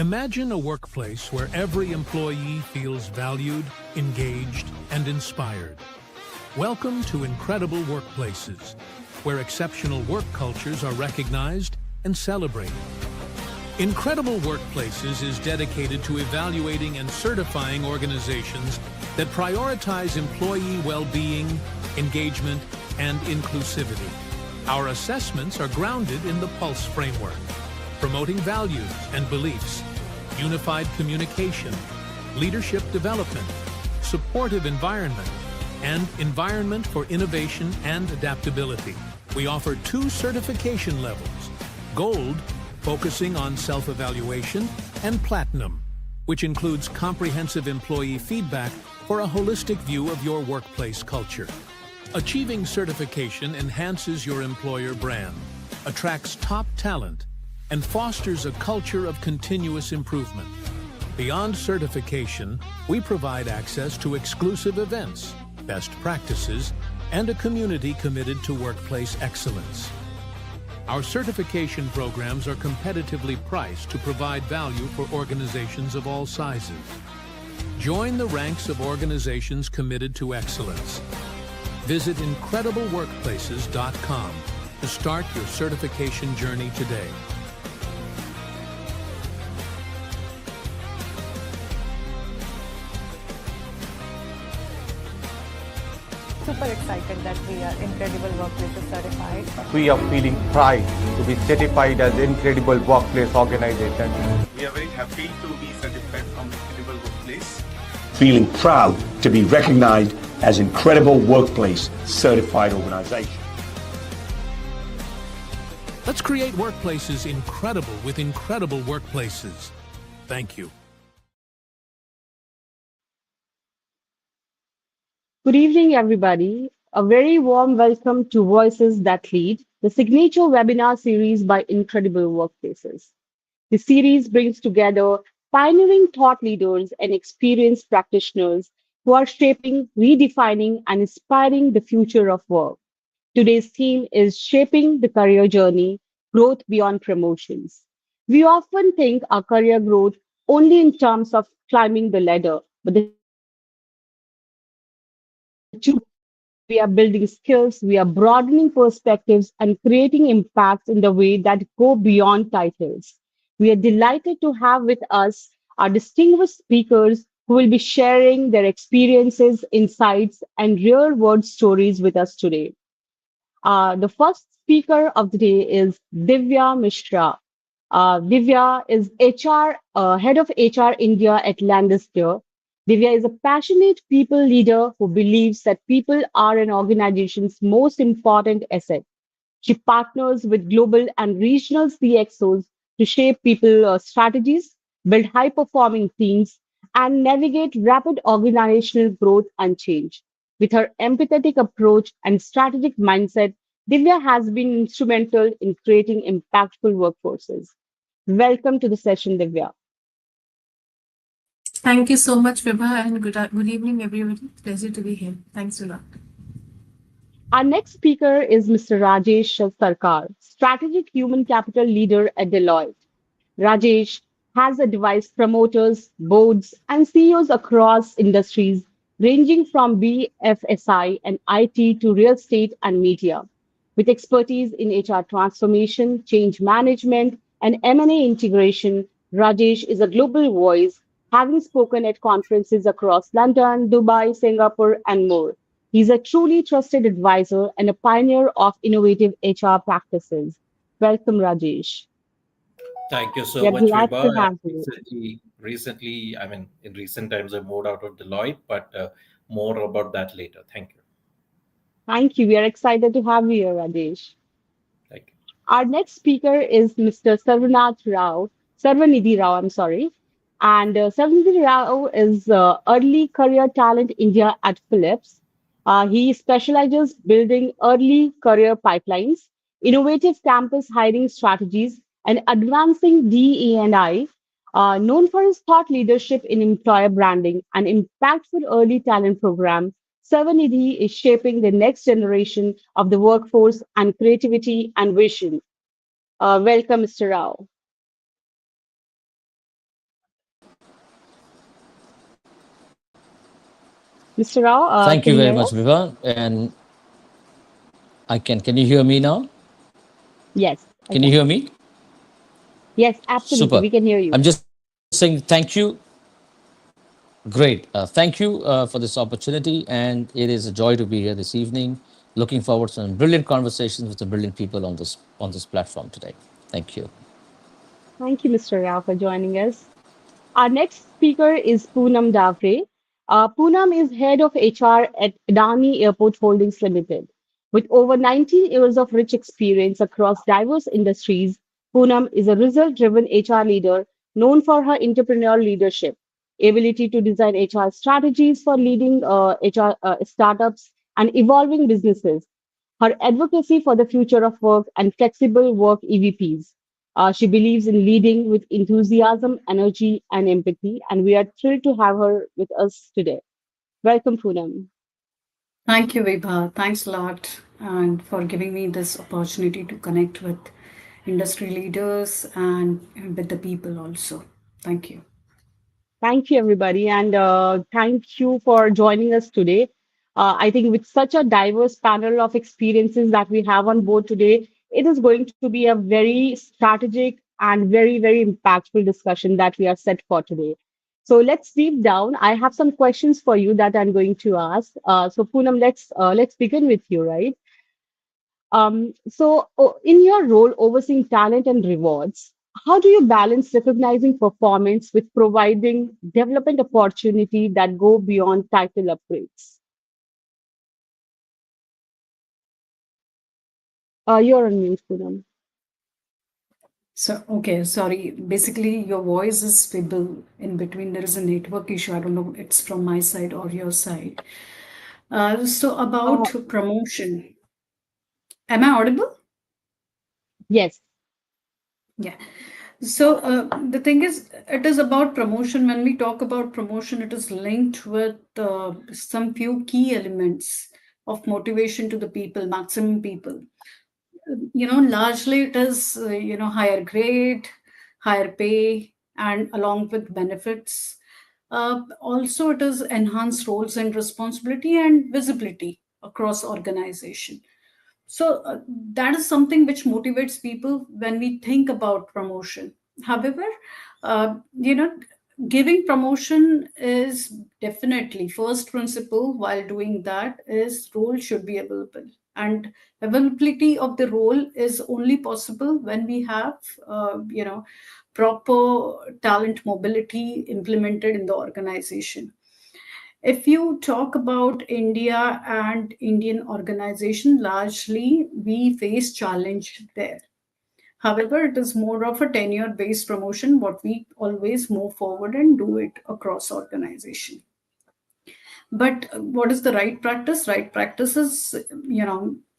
Imagine a workplace where every employee feels valued, engaged, and inspired. Welcome to Incredible Workplaces, where exceptional work cultures are recognized and celebrated. Incredible Workplaces is dedicated to evaluating and certifying organizations that prioritize employee well-being, engagement, and inclusivity. Our assessments are grounded in the PULSE framework, promoting values and beliefs, unified communication, leadership development, supportive environment, and environment for innovation and adaptability. We offer 2 certification levels: Gold, focusing on self-evaluation, and Platinum, which includes comprehensive employee feedback for a holistic view of your workplace culture. Achieving certification enhances your employer brand, attracts top talent, and fosters a culture of continuous improvement. Beyond certification, we provide access to exclusive events, best practices, and a community committed to workplace excellence. Our certification programs are competitively priced to provide value for organizations of all sizes. Join the ranks of organizations committed to excellence. Visit IncredibleWorkplaces.com to start your certification journey today. Super excited that we are Incredible Workplaces certified. We are feeling pride to be certified as Incredible Workplace Organization. We are very happy to be certified from Incredible Workplace. Feeling proud to be recognized as Incredible Workplace Certified Organization. Let's create workplaces incredible with Incredible Workplaces. Thank you. Good evening, everybody. A very warm welcome to Voices That Lead, the signature webinar series by Incredible Workplaces. The series brings together pioneering thought leaders and experienced practitioners who are shaping, redefining, and inspiring the future of work. Today's theme is Shaping the Career Journey, Growth Beyond Promotions. We often think our career growth only in terms of climbing the ladder, but the we are building skills, we are broadening perspectives and creating impacts in the way that go beyond titles. We are delighted to have with us our distinguished speakers who will be sharing their experiences, insights, and real-world stories with us today. The first speaker of the day is Divya Mishra. Divya is head of HR India at Landesder. Divya is a passionate people leader who believes that people are an organization's most important asset. She partners with global and regional CXOs to shape people strategies, build high-performing teams, and navigate rapid organizational growth and change. With her empathetic approach and strategic mindset, Divya has been instrumental in creating impactful workforces. Welcome to the session, Divya. Thank you so much, Vibha, and good evening, everybody. Pleasure to be here. Thanks a lot. Our next speaker is Mr. Rajesh Sarkar, Strategic Human Capital Leader at Deloitte. Rajesh has advised promoters, boards, and CEOs across industries, ranging from BFSI and IT to real estate and media. With expertise in HR transformation, change management, and M&A integration, Rajesh is a global voice, having spoken at conferences across London, Dubai, Singapore, and more. He's a truly trusted advisor and a pioneer of innovative HR practices. Welcome, Rajesh. Thank you so We are much, glad to Vibha. have you. Recently, I mean, in recent times, I moved out of Deloitte, but more about that later. Thank you. Thank you. We are excited to have you here, Rajesh. Thank you. Our next speaker is Mr. Sarvanidhi Rao, I'm sorry. And Sarvanidhi Rao is Early Career Talent India at Philips. He specializes building early career pipelines, innovative campus hiring strategies, and advancing DE&I. Known for his thought leadership in employer branding and impactful early talent program, Sarvanidhi is shaping the next generation of the workforce and creativity and vision. Welcome, Mr. Rao. Mr. Rao, Thank can you you very hear much, us? Viva. And can you hear me now? Yes, I Can you can. hear me? Yes, absolutely. Super. We can hear I'm you. just saying thank you. Great. Thank you for this opportunity. And it is a joy to be here this evening. Looking forward to some brilliant conversations with the brilliant people on this platform today. Thank you. Thank you, Mr. Rao, for joining us. Our next speaker is Poonam Davre. Poonam is head of HR at Adani Airport Holdings Limited. With over 19 years of rich experience across diverse industries, Poonam is a result driven HR leader known for her entrepreneurial leadership, ability to design HR strategies for leading HR startups and evolving businesses, her advocacy for the future of work and flexible work EVPs. She believes in leading with enthusiasm, energy, and empathy, and we are thrilled to have her with us today. Welcome, Poonam. Thank you, Vibha. Thanks a lot and for giving me this opportunity to connect with industry leaders and with the people also. Thank you. Thank you, everybody, and thank you for joining us today. I think with such a diverse panel of experiences that we have on board today, it is going to be a very strategic and very, very impactful discussion that we are set for today. So let's deep down. I have some questions for you that I'm going to ask. So Poonam, let's begin with you, right? In your role overseeing talent and rewards, how do you balance recognizing performance with providing development opportunity that go beyond title upgrades? You're on mute, Poonam. So, okay, sorry. Basically, your voice is feeble in between. There is a network issue. I don't know it's from my side or your side. So, Uh, about promotion, am I audible? yes, Yeah. So the thing is, it is about promotion. When we talk about promotion, it is linked with some few key elements of motivation to the people, maximum people. Largely it is, higher grade, higher pay, and along with benefits. Also, it is enhanced roles and responsibility and visibility across organization. So that is something which motivates people when we think about promotion. However, uh, you know, giving promotion is definitely first principle. While doing that, is role should be available, and availability of the role is only possible when we have, proper talent mobility implemented in the organization. If you talk about India and Indian organization, largely we face challenge there. However, it is more of a tenure-based promotion, what we always move forward and do it across organization. But what is the right practice? Right practice is,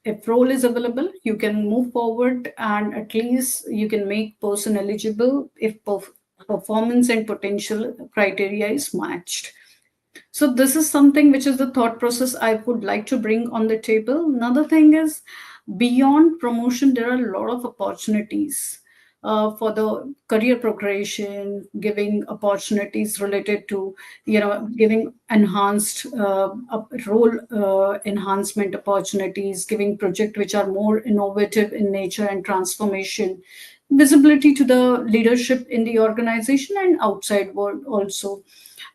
if role is available, you can move forward and at least you can make person eligible if performance and potential criteria is matched. So this is something which is the thought process I would like to bring on the table. Another thing is, beyond promotion, there are a lot of opportunities for the career progression, giving opportunities related to, giving enhanced role enhancement opportunities, giving projects which are more innovative in nature and transformation, visibility to the leadership in the organization and outside world also,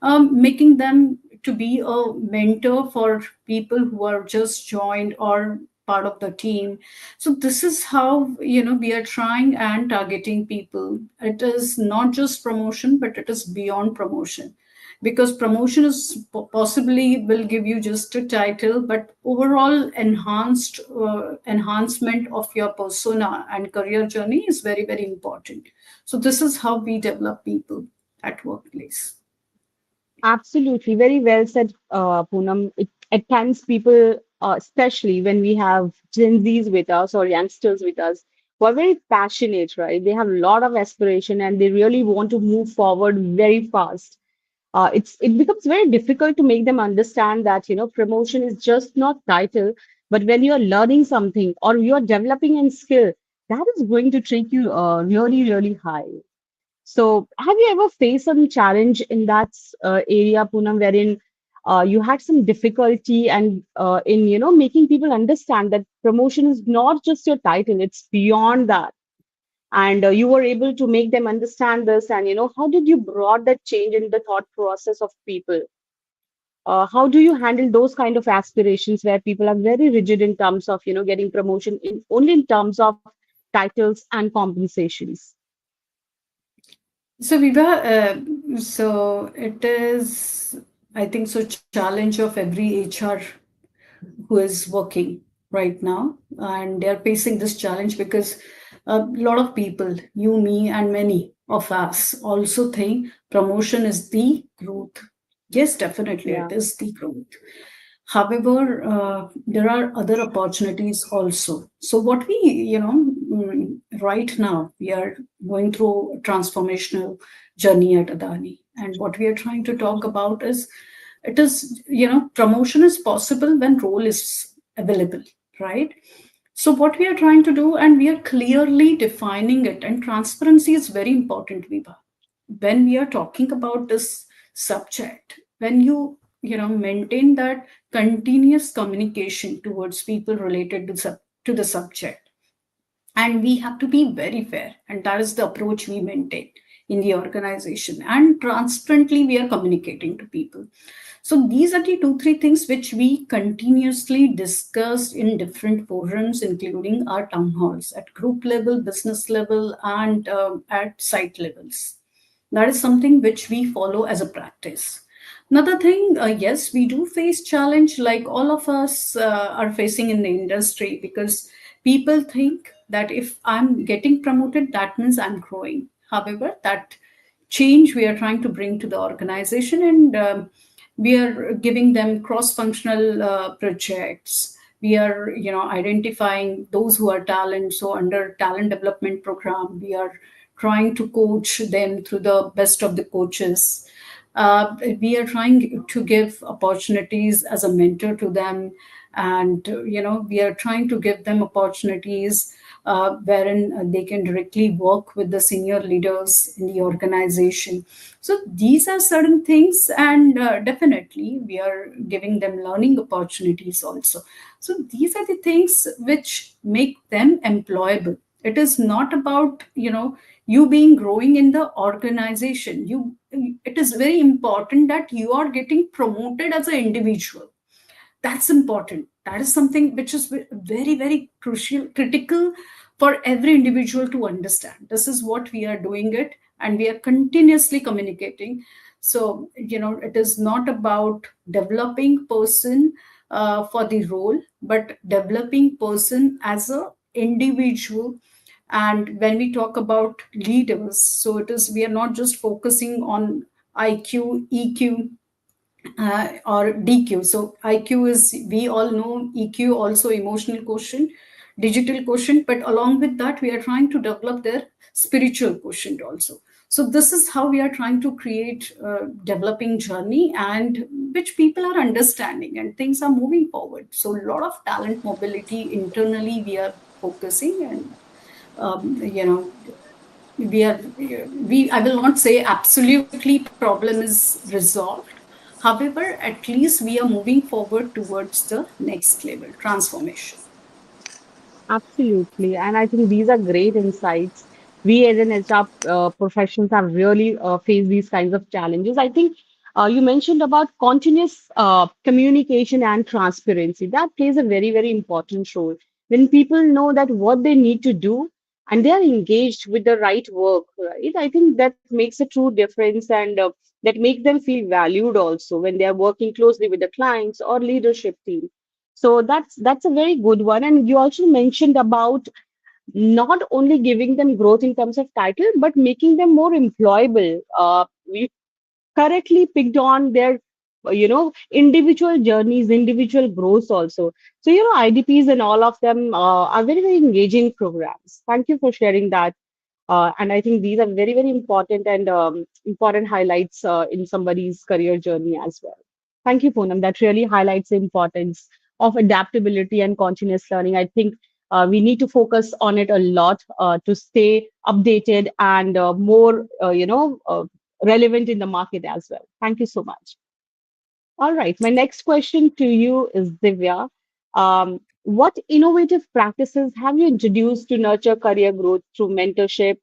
making them to be a mentor for people who are just joined or part of the team. So this is how, we are trying and targeting people. It is not just promotion, but it is beyond promotion, because promotion is possibly will give you just a title, but overall enhancement of your persona and career journey is very, very important. So this is how we develop people at workplace. absolutely. Very well said, Poonam. At times, people, especially when we have Gen Zs with us or youngsters with us, who are very passionate, right? They have a lot of aspiration and they really want to move forward very fast. It becomes very difficult to make them understand that promotion is just not title, but when you are learning something or you are developing a skill, that is going to take you really, really high. So have you ever faced some challenge in that area, Poonam, wherein you had some difficulty and in making people understand that promotion is not just your title, it's beyond that. And you were able to make them understand this. And how did you brought that change in the thought process of people? How do you handle those kind of aspirations where people are very rigid in terms of getting promotion in only in terms of titles and compensations? So Viva, so it is, I think, so challenge of every HR who is working right now, and they're facing this challenge because a lot of people, you, me, and many of us also think promotion is the growth. Yes, definitely, Yeah. it is the growth. However, there are other opportunities also. So what we, right now, we are going through a transformational journey at Adani. And what we are trying to talk about is, it is, promotion is possible when role is available, right? So what we are trying to do, and we are clearly defining it, and transparency is very important, Viva. When we are talking about this subject, when you maintain that continuous communication towards people related to the subject, and we have to be very fair, and that is the approach we maintain in the organization, and transparently we are communicating to people. So these are the 2 3 things which we continuously discuss in different forums, including our town halls at group level, business level, and at site levels. That is something which we follow as a practice. Another thing, yes, we do face challenge like all of us are facing in the industry, because people think that if I'm getting promoted, that means I'm growing. However, that change we are trying to bring to the organization, and we are giving them cross-functional projects. We are, identifying those who are talent. So under talent development program, we are trying to coach them through the best of the coaches. We are trying to give opportunities as a mentor to them, and we are trying to give them opportunities wherein they can directly work with the senior leaders in the organization. So these are certain things, and definitely we are giving them learning opportunities also. So these are the things which make them employable. It is not about you being growing in the organization. It is very important that you are getting promoted as an individual. That's important. That is something which is very, very crucial, critical for every individual to understand. This is what we are doing it, and we are continuously communicating. So it is not about developing person for the role, but developing person as a individual. And when we talk about leaders, so it is, we are not just focusing on IQ, EQ, or DQ. So IQ is, we all know, EQ also emotional quotient, digital quotient, but along with that, we are trying to develop their spiritual quotient also. So this is how we are trying to create a developing journey, and which people are understanding, and things are moving forward. So a lot of talent mobility internally we are focusing, and I will not say absolutely problem is resolved. However, at least we are moving forward towards the next level transformation. Absolutely. And I think these are great insights. We as an HR professionals have really faced these kinds of challenges. I think you mentioned about continuous communication and transparency. That plays a very, very important role. When people know that what they need to do and they are engaged with the right work, right? I think that makes a true difference, and that makes them feel valued also when they are working closely with the clients or leadership team. So that's a very good one. And you also mentioned about not only giving them growth in terms of title, but making them more employable. We correctly picked on their, individual journeys, individual growths also. So, IDPs and all of them are very, very engaging programs. Thank you for sharing that. And I think these are very, very important and important highlights in somebody's career journey as well. Thank you, Poonam. That really highlights the importance of adaptability and continuous learning. I think we need to focus on it a lot to stay updated and more, relevant in the market as well. Thank you so much. All right. My next question to you is Divya. What innovative practices have you introduced to nurture career growth through mentorship,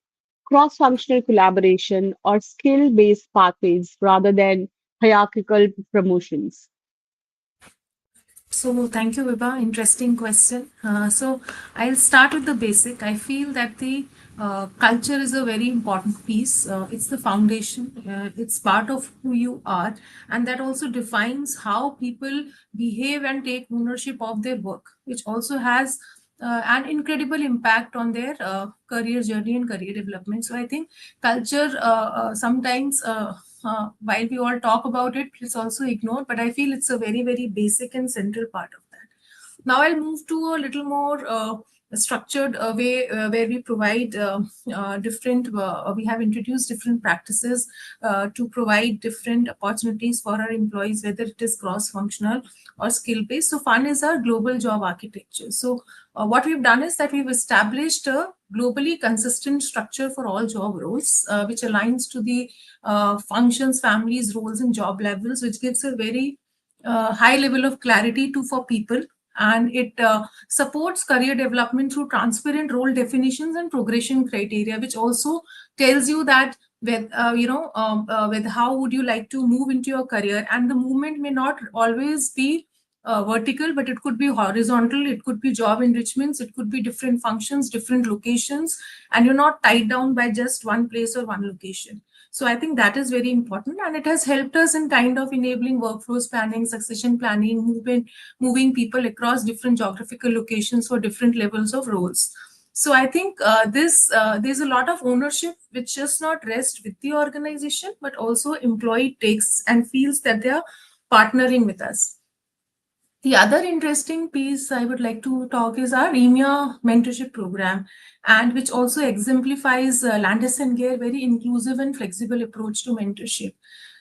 cross-functional collaboration, or skill-based pathways rather than hierarchical promotions? So thank you, Vibha. Interesting question. So I'll start with the basic. I feel that the culture is a very important piece. It's the foundation. It's part of who you are, and that also defines how people behave and take ownership of their work, which also has an incredible impact on their career journey and career development. So I think culture sometimes. While we all talk about it, it's also ignored, but I feel it's a very, very basic and central part of that. Now I'll move to a little more structured way where we provide we have introduced different practices to provide different opportunities for our employees, whether it is cross-functional or skill-based. So FUN is our global job architecture. So what we've done is that we've established a globally consistent structure for all job roles, which aligns to the functions, families, roles, and job levels, which gives a very high level of clarity for people, and it supports career development through transparent role definitions and progression criteria, which also tells you that with with how would you like to move into your career, and the movement may not always be vertical, but it could be horizontal, it could be job enrichments, it could be different functions, different locations, and you're not tied down by just one place or one location. So I think that is very important, and it has helped us in kind of enabling workforce planning, succession planning, moving people across different geographical locations for different levels of roles. So I think there's a lot of ownership which just not rest with the organization, but also employee takes and feels that they are partnering with us. The other interesting piece I would like to talk is our EMEA mentorship program, and which also exemplifies Landis+Gyr very inclusive and flexible approach to mentorship.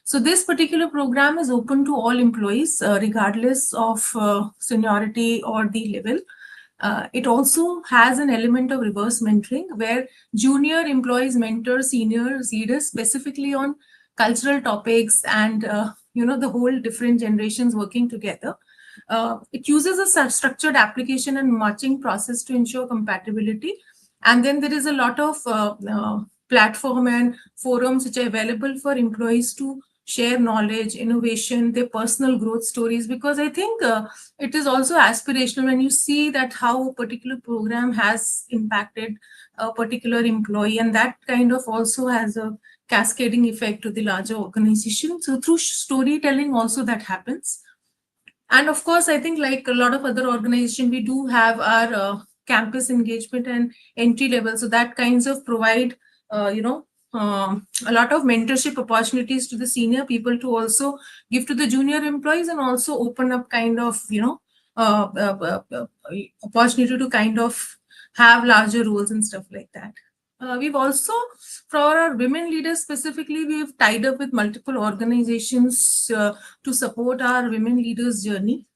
So this particular program is open to all employees, regardless of seniority or the level. It also has an element of reverse mentoring, where junior employees mentor senior leaders specifically on cultural topics and the whole different generations working together. It uses a structured application and matching process to ensure compatibility. And then there is a lot of platform and forums which are available for employees to share knowledge, innovation, their personal growth stories, because I think it is also aspirational when you see that how a particular program has impacted a particular employee, and that kind of also has a cascading effect to the larger organization. So through storytelling also that happens. And of course, I think like a lot of other organizations, we do have our campus engagement and entry level. So that kinds of provide, a lot of mentorship opportunities to the senior people to also give to the junior employees, and also open up kind of, opportunity to kind of have larger roles and stuff like that. We've also, for our women leaders specifically, we've tied up with multiple organizations to support our women leaders journey.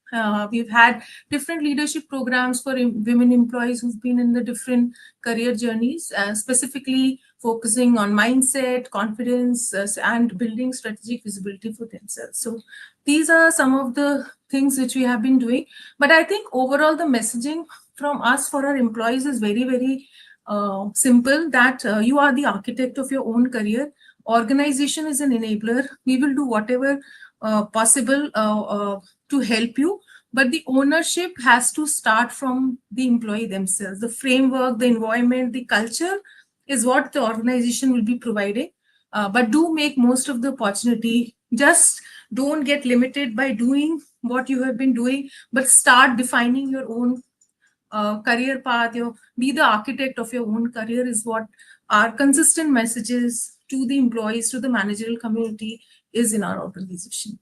We've had different leadership programs for women employees who've been in the different career journeys, specifically focusing on mindset, confidence, and building strategic visibility for themselves. So these are some of the things which we have been doing. But I think overall the messaging from us for our employees is very, very simple, that you are the architect of your own career. Organization is an enabler. We will do whatever possible to help you, but the ownership has to start from the employee themselves. The framework, the environment, the culture is what the organization will be providing, but do make most of the opportunity. Just don't get limited by doing what you have been doing, but start defining your own career path. Be the architect of your own career is what our consistent messages to the employees, to the managerial community is in our organization.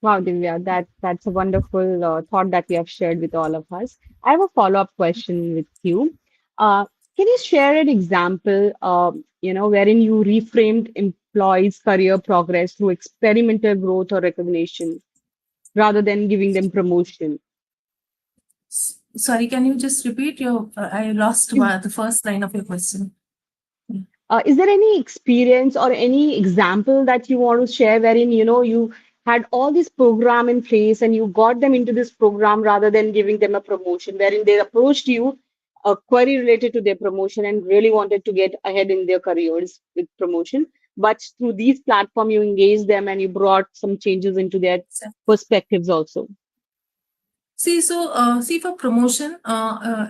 Wow, Divya, that's a wonderful thought that we have shared with all of us. I have a follow-up question with you. Can you share an example, wherein you reframed employees' career progress through experimental growth or recognition rather than giving them promotion? Sorry, can you just repeat I lost the first line of your question. Is there any experience or any example that you want to share wherein, you had all this program in place and you got them into this program rather than giving them a promotion, wherein they approached you a query related to their promotion and really wanted to get ahead in their careers with promotion. But through these platform, you engaged them and you brought some changes into their perspectives also. See, for promotion,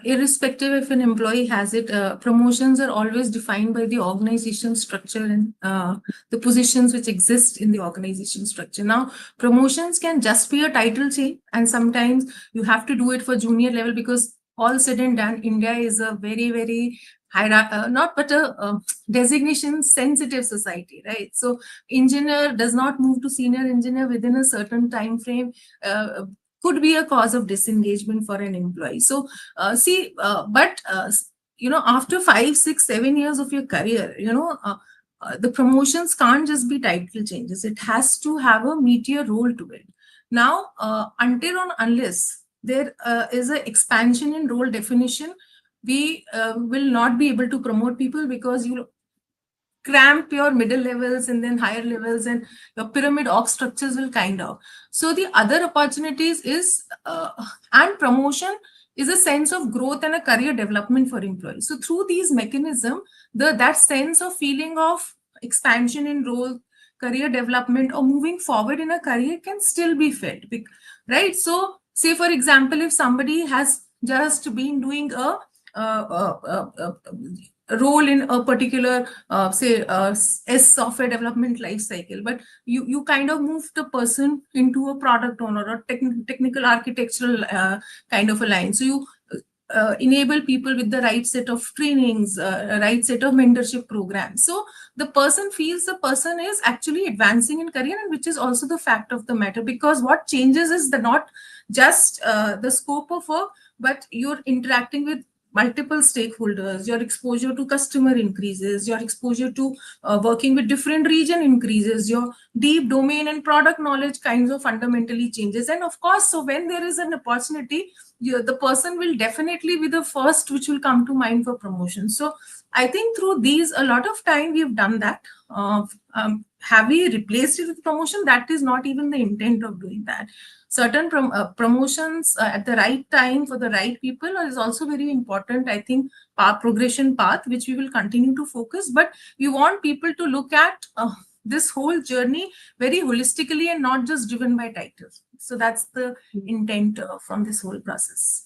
irrespective if an employee has it, promotions are always defined by the organization structure and the positions which exist in the organization structure. Now, promotions can just be a title change, and sometimes you have to do it for junior level, because all said and done, India is a very, very not but a designation sensitive society, right? So engineer does not move to senior engineer within a certain time frame. Could be a cause of disengagement for an employee. So after 5, 6, 7 years of your career, the promotions can't just be title changes. It has to have a meatier role to it. Now, until or unless there is an expansion in role definition, we will not be able to promote people, because you cramp your middle levels and then higher levels, and your pyramid org structures will kind of. So the other opportunities is, and promotion is a sense of growth and a career development for employees. So through these mechanisms, that sense of feeling of expansion in role, career development, or moving forward in a career can still be felt, right? So say, for example, if somebody has just been doing a role in a particular S software development life cycle, but you kind of move the person into a product owner or technical architectural kind of a line. So you enable people with the right set of trainings, right set of mentorship programs. So the person feels the person is actually advancing in career, and which is also the fact of the matter, because what changes is not just the scope of work, but you're interacting with multiple stakeholders, your exposure to customer increases, your exposure to working with different region increases, your deep domain and product knowledge kinds of fundamentally changes. And of course, so when there is an opportunity, the person will definitely be the first which will come to mind for promotion. So I think through these, a lot of time we've done that. Have we replaced it with promotion? That is not even the intent of doing that. Certain promotions at the right time for the right people is also very important. I think progression path, which we will continue to focus, but we want people to look at this whole journey very holistically and not just driven by titles. So that's the intent from this whole process.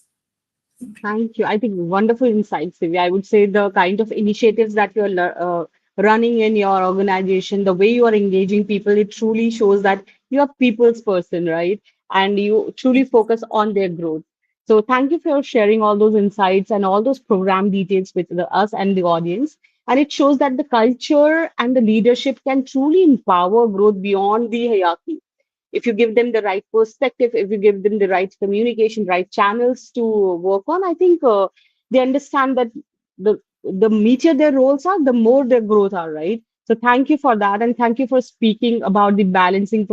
Thank you. I think wonderful insights, Divya. I would say the kind of initiatives that you're running in your organization, the way you are engaging people, it truly shows that you're a people's person, right? And you truly focus on their growth. So thank you for sharing all those insights and all those program details with us and the audience. And it shows that the culture and the leadership can truly empower growth beyond the hierarchy. If you give them the right perspective, if you give them the right communication, right channels to work on, I think they understand that the meatier their roles are, the more their growth are, right? So thank you for that, and thank you for speaking about the balancing,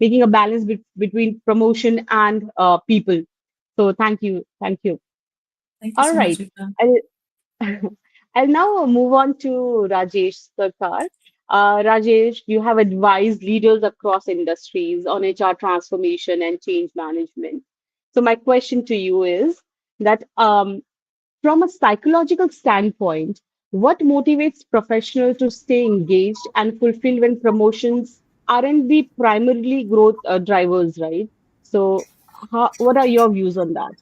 making a balance between promotion and people. So thank you, thank you. Thank you All so right, much. I'll now move on to Rajesh Sarkar. Rajesh, you have advised leaders across industries on HR transformation and change management. So my question to you is that from a psychological standpoint, what motivates professionals to stay engaged and fulfilled when promotions aren't the primarily growth drivers, right? So what are your views on that?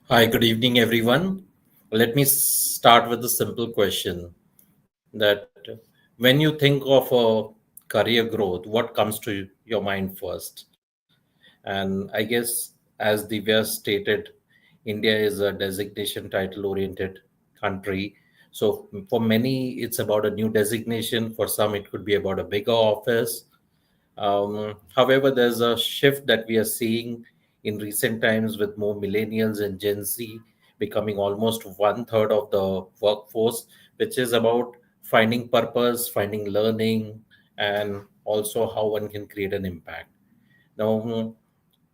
Hi, good evening, everyone. Let me start with a simple question that when you think of a career growth, what comes to your mind first? And I guess, as Divya stated, India is a designation title oriented country. So for many, it's about a new designation. For some, it could be about a bigger office. However, there's a shift that we are seeing in recent times with more millennials and Gen Z becoming almost one third of the workforce, which is about finding purpose, finding learning, and also how one can create an impact. Now,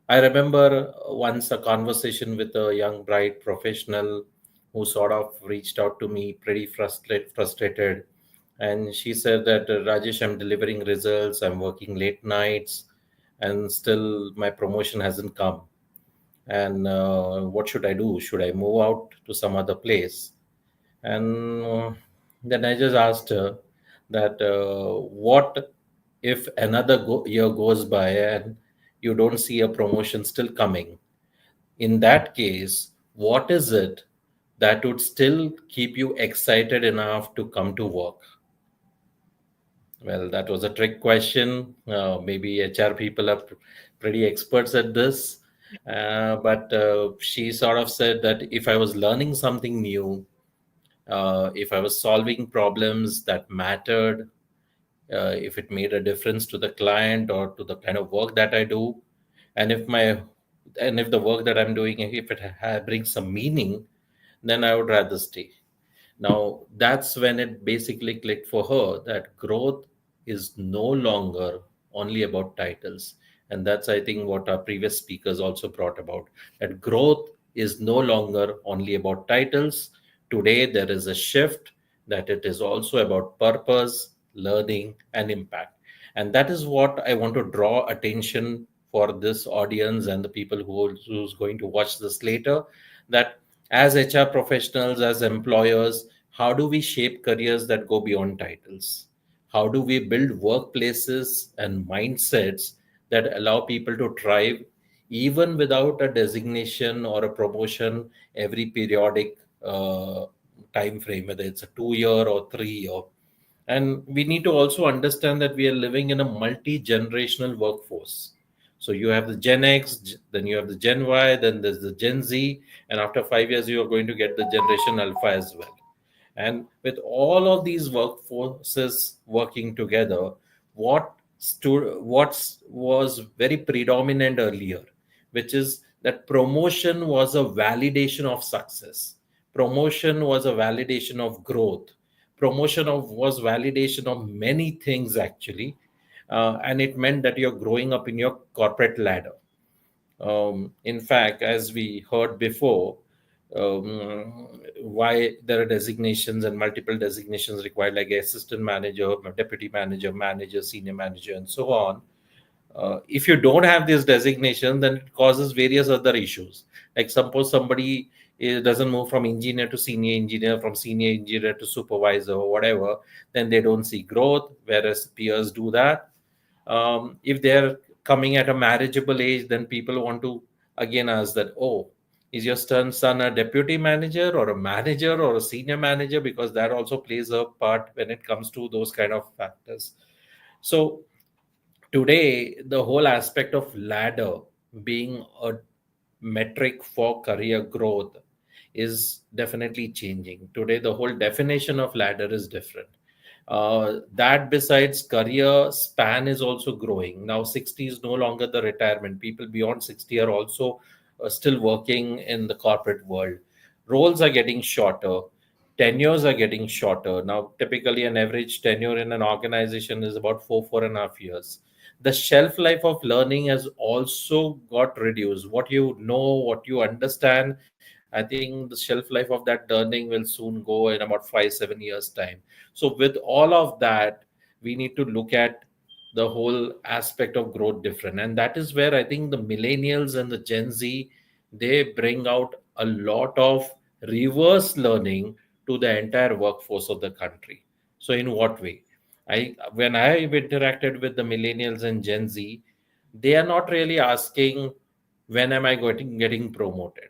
I remember once a conversation with a young, bright professional who sort of reached out to me pretty frustrated And she said that, Rajesh, I'm delivering results, I'm working late nights, and still my promotion hasn't come. And what should I do? Should I move out to some other place? And then I just asked her that, what if another year goes by and you don't see a promotion still coming? In that case, what is it that would still keep you excited enough to come to work? Well, that was a trick question. Maybe HR people are pretty experts at this. But she sort of said that if I was learning something new, if I was solving problems that mattered, if it made a difference to the client or to the kind of work that I do, and if the work that I'm doing, if it brings some meaning, then I would rather stay. Now, that's when it basically clicked for her that growth is no longer only about titles. And that's, I think, what our previous speakers also brought about, that growth is no longer only about titles. Today, there is a shift that it is also about purpose, learning, and impact. And that is what I want to draw attention for this audience and the people who's going to watch this later, that as HR professionals, as employers, how do we shape careers that go beyond titles? How do we build workplaces and mindsets that allow people to thrive even without a designation or a promotion every periodic time frame, whether it's a 2 year or 3 year? And we need to also understand that we are living in a multi-generational workforce. So you have the Gen X, then you have the Gen Y, then there's the Gen Z, and after 5 years, you are going to get the Generation Alpha as well. And with all of these workforces working together, what was very predominant earlier, which is that promotion was a validation of success. Promotion was a validation of growth. Promotion was validation of many things, actually. And it meant that you're growing up in your corporate ladder. In fact, as we heard before, why there are designations and multiple designations required, like assistant manager, deputy manager, manager, senior manager, and so on. If you don't have this designation, then it causes various other issues. Like suppose somebody doesn't move from engineer to senior engineer, from senior engineer to supervisor or whatever, then they don't see growth, whereas peers do that. If they're coming at a marriageable age, then people want to again ask that, oh, is your son a deputy manager or a manager or a senior manager? Because that also plays a part when it comes to those kind of factors. So today, the whole aspect of ladder being a metric for career growth is definitely changing. Today, the whole definition of ladder is different. That besides, career span is also growing. Now 60 is no longer the retirement. People beyond 60 are also still working in the corporate world. Roles are getting shorter. Tenures are getting shorter. Now, typically an average tenure in an organization is about 4.5 years. The shelf life of learning has also got reduced. What you know, what you understand, I think the shelf life of that learning will soon go in about 5-7 years time. So with all of that, we need to look at the whole aspect of growth different. And that is where I think the millennials and the Gen Z, they bring out a lot of reverse learning to the entire workforce of the country. So in what way? When I've interacted with the millennials and Gen Z, they are not really asking, when am I getting promoted?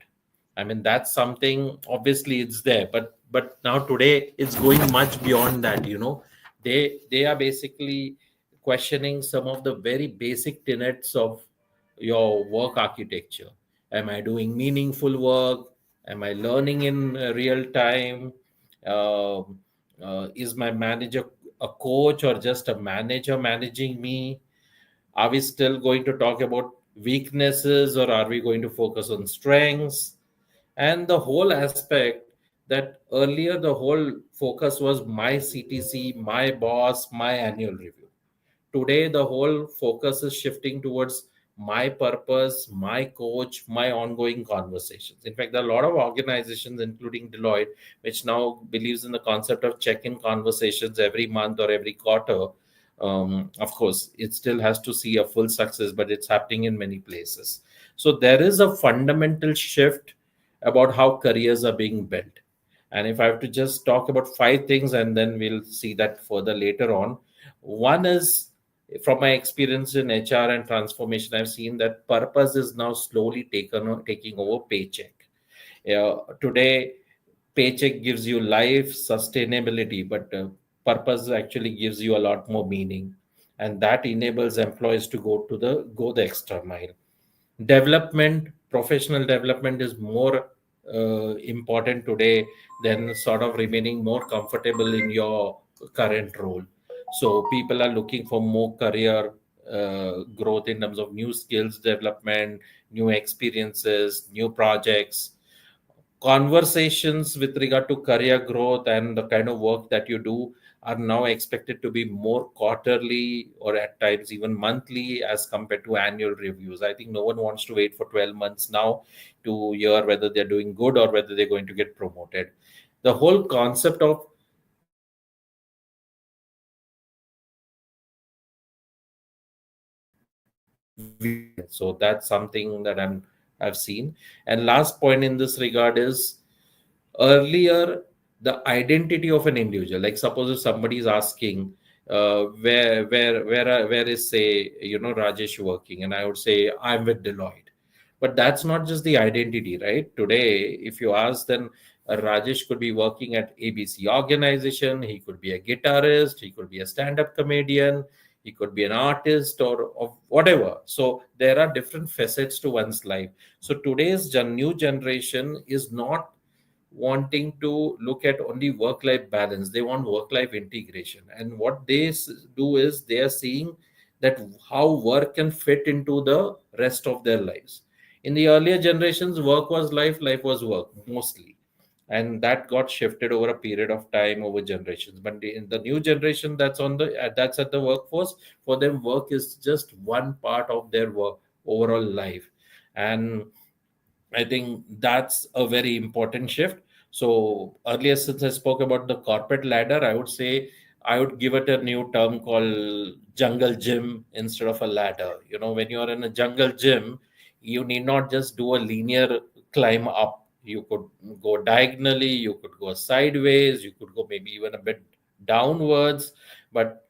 I mean, that's something, obviously it's there, but now today it's going much beyond that. They are basically questioning some of the very basic tenets of your work architecture. Am I doing meaningful work? Am I learning in real time? Is my manager a coach or just a manager managing me? Are we still going to talk about weaknesses, or are we going to focus on strengths? And the whole aspect that earlier the whole focus was my CTC, my boss, my annual review. Today, the whole focus is shifting towards my purpose, my coach, my ongoing conversations. In fact, there are a lot of organizations, including Deloitte, which now believes in the concept of check-in conversations every month or every quarter. Of course, it still has to see a full success, but it's happening in many places. So there is a fundamental shift about how careers are being built. And if I have to just talk about 5 things, and then we'll see that further later on. One is, from my experience in HR and transformation, I've seen that purpose is now slowly taking over paycheck. Today, paycheck gives you life sustainability, but purpose actually gives you a lot more meaning, and that enables employees to go the extra mile. Development, professional development is more important today than sort of remaining more comfortable in your current role. So people are looking for more career growth in terms of new skills development, new experiences, new projects. Conversations with regard to career growth and the kind of work that you do are now expected to be more quarterly or at times even monthly as compared to annual reviews. I think no one wants to wait for 12 months now to hear whether they're doing good or whether they're going to get promoted. The whole concept of so that's something that I've seen. And last point in this regard is, earlier, the identity of an individual, like suppose if somebody is asking where is, say, Rajesh working, and I would say I'm with Deloitte. But that's not just the identity, right? Today, if you ask, then Rajesh could be working at ABC organization, he could be a guitarist, he could be a stand-up comedian, he could be an artist or whatever. So there are different facets to one's life. So today's new generation is not wanting to look at only work life balance. They want work life integration, and what they do is they are seeing that how work can fit into the rest of their lives. In the earlier generations, work was life, life was work mostly, and that got shifted over a period of time, over generations. But in the new generation that's at the workforce, for them work is just one part of their work overall life. And I think that's a very important shift. So earlier, since I spoke about the corporate ladder, I would say I would give it a new term called jungle gym instead of a ladder. When you're in a jungle gym, you need not just do a linear climb up. You could go diagonally, you could go sideways, you could go maybe even a bit downwards, but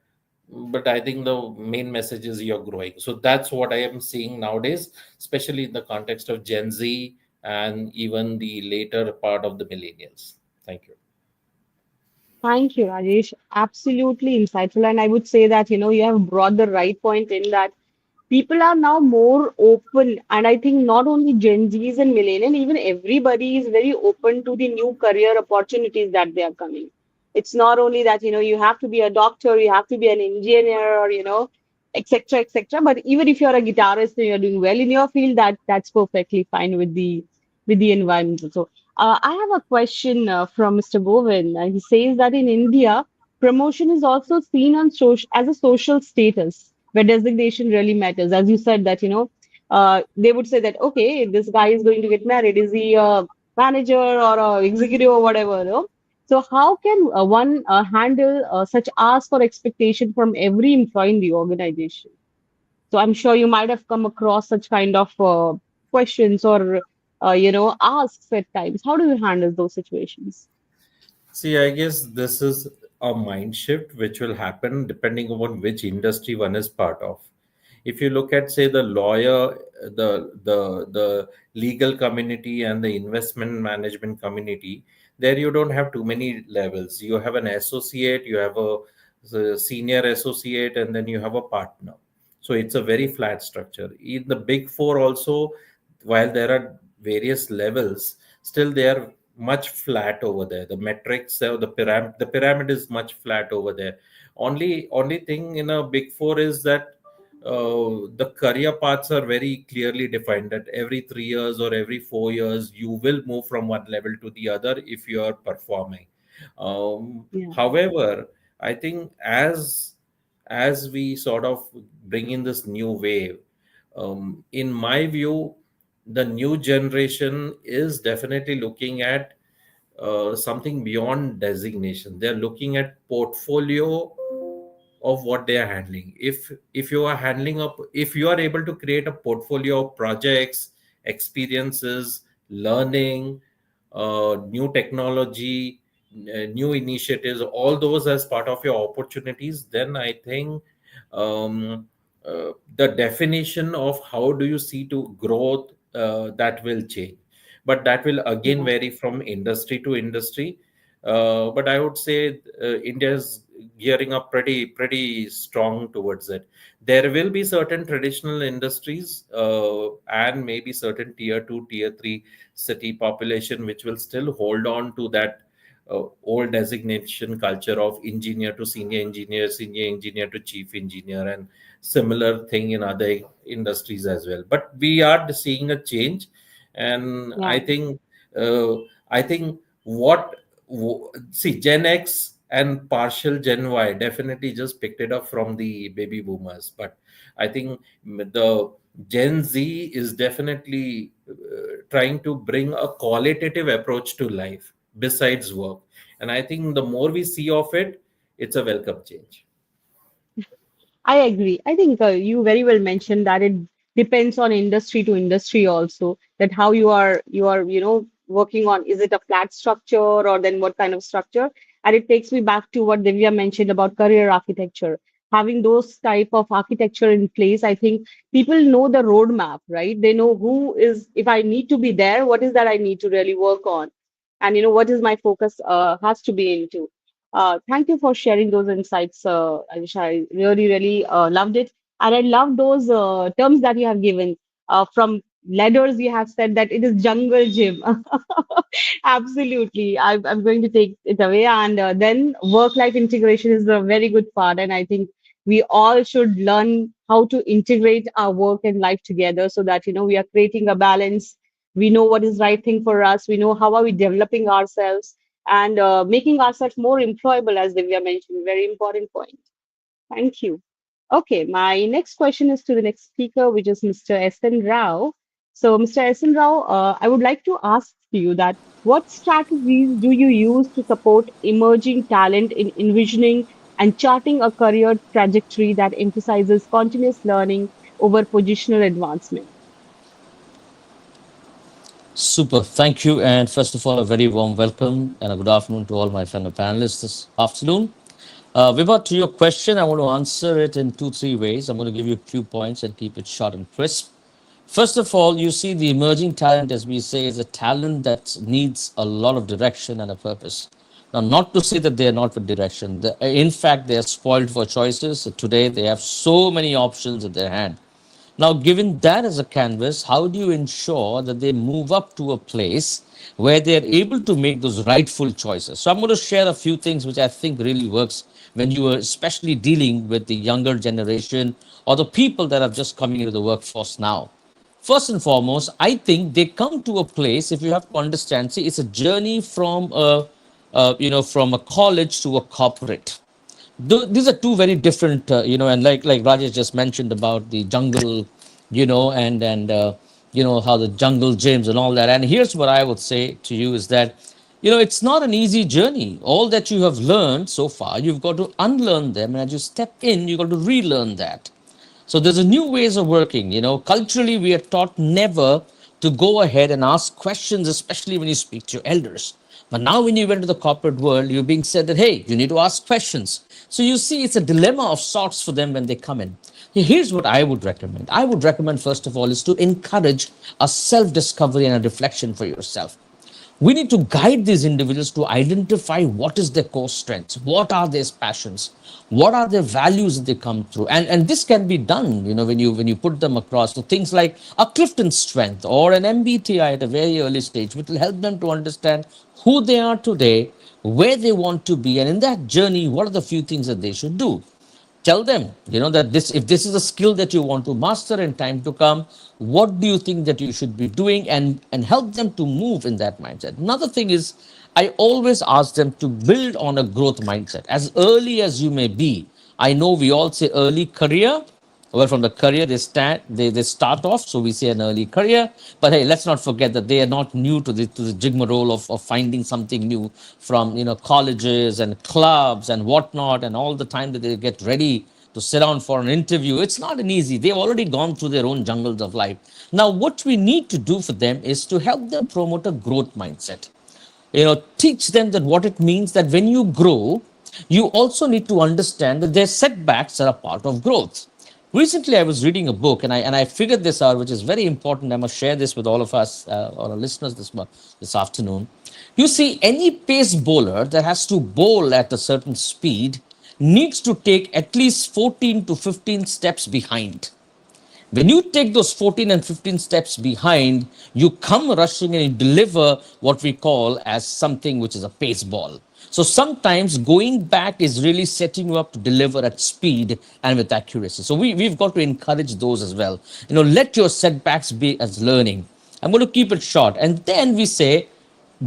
I think the main message is you're growing. So that's what I am seeing nowadays, especially in the context of Gen Z and even the later part of the millennials. Thank you. Thank you, Rajesh. Absolutely insightful. And I would say that, you have brought the right point in that people are now more open. And I think not only Gen Zs and millennials, even everybody is very open to the new career opportunities that they are coming. It's not only that, you have to be a doctor, you have to be an engineer, or, etc., etc. But even if you're a guitarist and you're doing well in your field, that's perfectly fine with the environment. So I have a question from Mr. Govind. He says that in India, promotion is also seen on as a social status where designation really matters. As you said that, they would say that, okay, this guy is going to get married. Is he a manager or a executive or whatever? So how can one handle such ask or expectation from every employee in the organization? So I'm sure you might have come across such kind of questions or asks at times. How do you handle those situations? See, I guess this is a mind shift which will happen depending upon which industry one is part of. If you look at, say, the lawyer, the legal community and the investment management community, there you don't have too many levels. You have an associate, you have a senior associate, and then you have a partner. So it's a very flat structure. In the big four also, while there are various levels, still they are much flat over there. The metrics, the pyramid is much flat over there. Only thing in a big four is that the career paths are very clearly defined, that every 3 years or every 4 years you will move from one level to the other if you are performing. Yeah. However, I think as we sort of bring in this new wave, In my view, the new generation is definitely looking at something beyond designation. They're looking at portfolio of what they are handling. If you are handling up, if you are able to create a portfolio of projects, experiences, learning, new technology, new initiatives, all those as part of your opportunities, then I think the definition of how do you see to growth, that will change, but that will again vary from industry to industry. But I would say India is gearing up pretty strong towards it. There will be certain traditional industries and maybe certain tier 2 tier 3 city population which will still hold on to that old designation culture of engineer to senior engineer to chief engineer, and similar thing in other industries as well. But we are seeing a change, and Yeah. uh, I think what see, Gen X and partial Gen Y definitely just picked it up from the baby boomers, but I think the Gen Z is definitely trying to bring a qualitative approach to life besides work. And I think the more we see of it, it's a welcome change. I agree. I think you very well mentioned that it depends on industry to industry also, that how you are working on, is it a flat structure or then what kind of structure? And it takes me back to what Divya mentioned about career architecture. Having those type of architecture in place, I think people know the roadmap, right? They know who is, if I need to be there, what is that I need to really work on? And what is my focus has to be into. Thank you for sharing those insights, Alisha. I really, really loved it. And I love those terms that you have given. From ladders, you have said that it is jungle gym. Absolutely. I'm going to take it away. And then work-life integration is a very good part. And I think we all should learn how to integrate our work and life together so that, we are creating a balance. We know what is right thing for us. We know how are we developing ourselves and making ourselves more employable, as Divya mentioned. Very important point. Thank you. Okay, my next question is to the next speaker, which is Mr. S.N. Rao. So, Mr. S.N. Rao, I would like to ask you that what strategies do you use to support emerging talent in envisioning and charting a career trajectory that emphasizes continuous learning over positional advancement? Super. Thank you. And first of all, a very warm welcome and a good afternoon to all my fellow panelists this afternoon. Vibha, to your question, I want to answer it in 2, 3 ways. I'm going to give you a few points and keep it short and crisp. First of all, you see the emerging talent, as we say, is a talent that needs a lot of direction and a purpose. Now, not to say that they are not with direction. In fact, they are spoiled for choices. Today, they have so many options at their hand. Now, given that as a canvas, how do you ensure that they move up to a place where they're able to make those rightful choices? So I'm going to share a few things which I think really works when you are especially dealing with the younger generation or the people that are just coming into the workforce now. First and foremost, I think they come to a place, if you have to understand, see, it's a journey from a college to a corporate. These are two very different, and like Rajesh just mentioned about the jungle, and how the jungle gyms and all that. And here's what I would say to you is that, it's not an easy journey. All that you have learned so far, you've got to unlearn them, and as you step in, you've got to relearn that. So there's a new ways of working. Culturally, we are taught never to go ahead and ask questions, especially when you speak to your elders. But now when you went to the corporate world, you're being said that, hey, you need to ask questions. So you see, it's a dilemma of sorts for them when they come in. Here's what I would recommend. I would recommend, first of all, is to encourage a self-discovery and a reflection for yourself. We need to guide these individuals to identify what is their core strengths, what are their passions, what are their values that they come through. And this can be done, when you put them across. So things like a Clifton strength or an MBTI at a very early stage, which will help them to understand who they are today, where they want to be, and in that journey, what are the few things that they should do. Tell them, that if this is a skill that you want to master in time to come, what do you think that you should be doing, and help them to move in that mindset. Another thing is, I always ask them to build on a growth mindset as early as you may be. I know we all say early career, Well, from the career they start off, so we say an early career. But hey, let's not forget that they are not new to the rigmarole of finding something new, from colleges and clubs and whatnot, and all the time that they get ready to sit down for an interview. It's not an easy. They've already gone through their own jungles of life. Now, what we need to do for them is to help them promote a growth mindset. Teach them that what it means that when you grow, you also need to understand that their setbacks are a part of growth. Recently, I was reading a book, and I figured this out, which is very important. I must share this with all of us, or our listeners, this afternoon. You see, any pace bowler that has to bowl at a certain speed needs to take at least 14 to 15 steps behind. When you take those 14 and 15 steps behind, you come rushing and you deliver what we call as something which is a pace ball. So sometimes going back is really setting you up to deliver at speed and with accuracy. So we've got to encourage those as well. Let your setbacks be as learning. I'm going to keep it short. And then we say,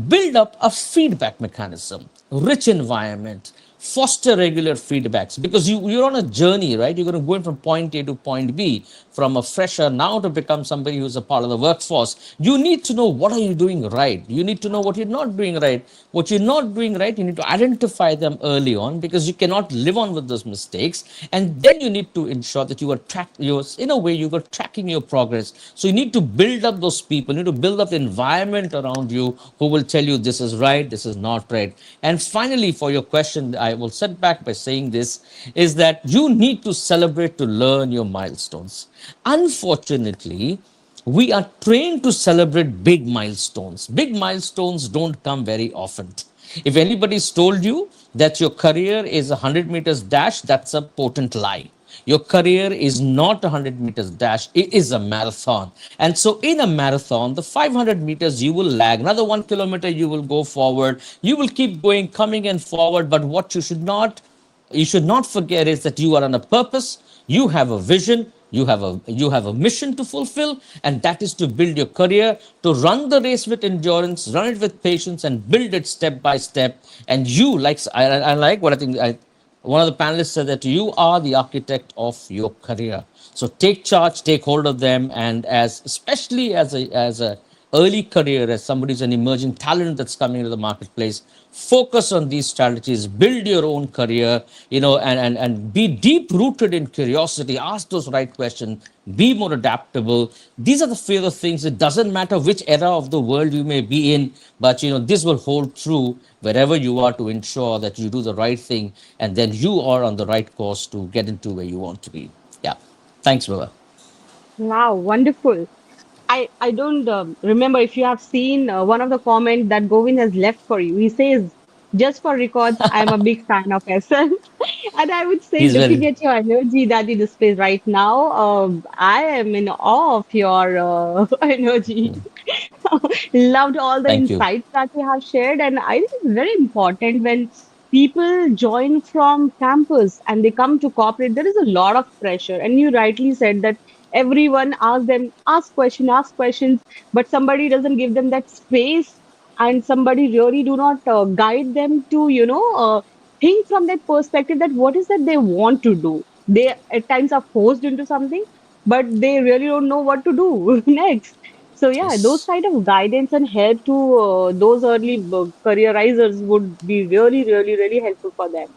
build up a feedback mechanism, rich environment, foster regular feedbacks, because you're on a journey, right? You're going to go in from point A to point B, from a fresher now to become somebody who's a part of the workforce. You need to know what are you doing right. You need to know what you're not doing right. What you're not doing right, you need to identify them early on, because you cannot live on with those mistakes. And then you need to ensure that you are tracking your progress. So you need to build up those people. You need to build up the environment around you who will tell you this is right, this is not right. And finally, for your question, I will set back by saying this, is that you need to celebrate to learn your milestones. Unfortunately, we are trained to celebrate big milestones. Big milestones don't come very often. If anybody's told you that your career is 100 meters dash, that's a potent lie. Your career is not 100 meters dash, it is a marathon. And so in a marathon, the 500 meters you will lag, another 1 kilometer you will go forward, you will keep going, coming and forward. But what you should not forget is that you are on a purpose, you have a vision, you have a mission to fulfill, and that is to build your career, to run the race with endurance, run it with patience, and build it step by step. And you, I like what I think one of the panelists said, that you are the architect of your career. So take charge, take hold of them, and especially as a early career, as somebody who's an emerging talent that's coming into the marketplace, focus on these strategies, build your own career, and be deep rooted in curiosity, ask those right questions, be more adaptable. These are the few of things. It doesn't matter which era of the world you may be in, but this will hold true wherever you are, to ensure that you do the right thing, and then you are on the right course to get into where you want to be. Yeah. Thanks, Baba. Wow, wonderful. I don't remember if you have seen one of the comments that Govind has left for you. He says, just for records, I'm a big fan of SL. And I would say, looking at your energy that you display right now, I am in awe of your energy. Loved all the insights that you have shared. And I think it's very important when people join from campus and they come to corporate, there is a lot of pressure. And you rightly said that everyone ask questions, but somebody doesn't give them that space, and somebody really do not guide them to, think from that perspective, that what is that they want to do. They at times are forced into something, but they really don't know what to do next. So yeah, those kind of guidance and help to those early career risers would be really, really, really helpful for them.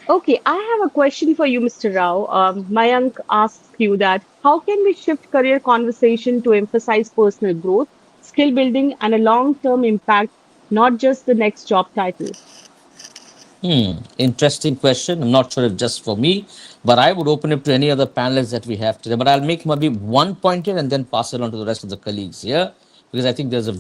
Okay, I have a question for you, Mr. Rao. Mayank asks you that how can we shift career conversation to emphasize personal growth, skill building, and a long-term impact, not just the next job title? Interesting question. I'm not sure if just for me, but I would open it to any other panelists that we have today. But I'll make maybe one point here and then pass it on to the rest of the colleagues here, because I think there's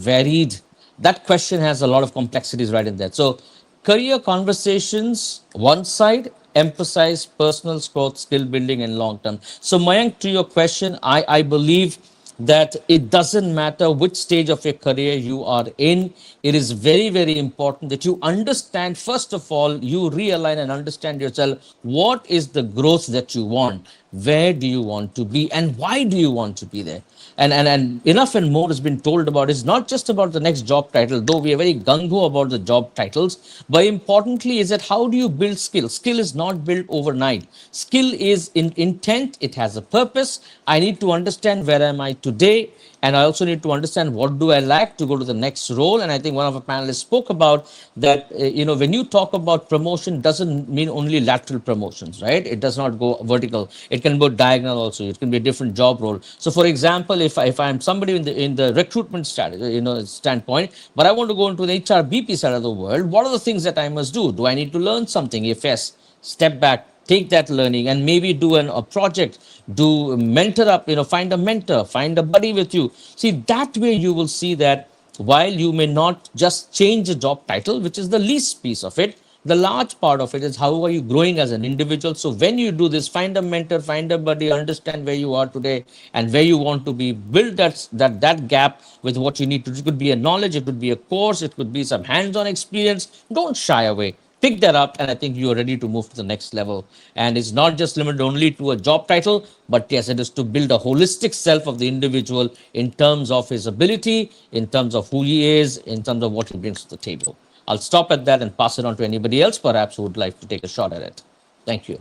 that question has a lot of complexities right in there. So career conversations, one side, emphasize personal growth, skill building, and long term. So Mayank, to your question, I believe that it doesn't matter which stage of your career you are in. It is very, very important that you understand, first of all, you realign and understand yourself. What is the growth that you want? where do you want to be and why do you want to be there. And enough and more has been told about. It's not just about the next job title, though we are very gung-ho about the job titles, but importantly is that how do you build skill. Skill is not built overnight. Skill is in intent. It has a purpose. I need to understand where am I today, and I also need to understand what do I lack to go to the next role. And I think one of our panelists spoke about that, when you talk about promotion, doesn't mean only lateral promotions, right? It does not go vertical. It can go diagonal also. It can be a different job role. So for example, if I'm somebody in the recruitment strategy, standpoint, but I want to go into the HR BP side of the world, what are the things that I must do? Do I need to learn something? If yes, step back, take that learning and maybe do a project, do mentor up, find a mentor, find a buddy with you. See, that way you will see that while you may not just change the job title, which is the least piece of it, the large part of it is how are you growing as an individual. So when you do this, find a mentor, find a buddy, understand where you are today and where you want to be, build that gap with what you need to do. It could be a knowledge, it could be a course, it could be some hands-on experience. Don't shy away. Pick that up, and I think you are ready to move to the next level. And it's not just limited only to a job title, but yes, it is to build a holistic self of the individual in terms of his ability, in terms of who he is, in terms of what he brings to the table. I'll stop at that and pass it on to anybody else, perhaps, who would like to take a shot at it. Thank you.